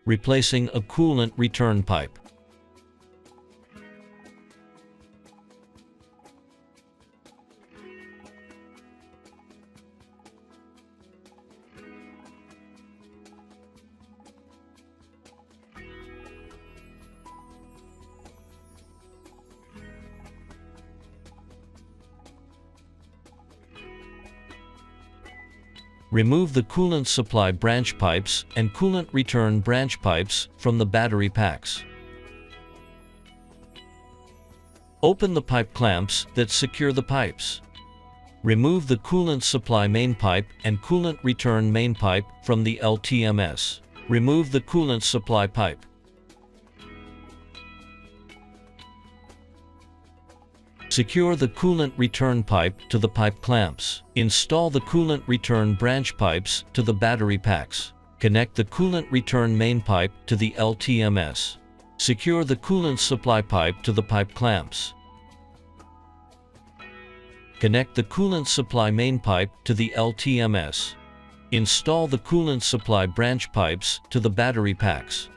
Replacing a coolant return pipe. Remove the coolant supply branch pipes and coolant return branch pipes from the battery packs. Open the pipe clamps that secure the pipes. Remove the coolant supply main pipe and coolant return main pipe from the LTMS. Remove the coolant supply pipe. Secure the coolant return pipe to the pipe clamps. Install the coolant return branch pipes to the battery packs. Connect the coolant return main pipe to the LTMS. Secure the coolant supply pipe to the pipe clamps. Connect the coolant supply main pipe to the LTMS. Install the coolant supply branch pipes to the battery packs.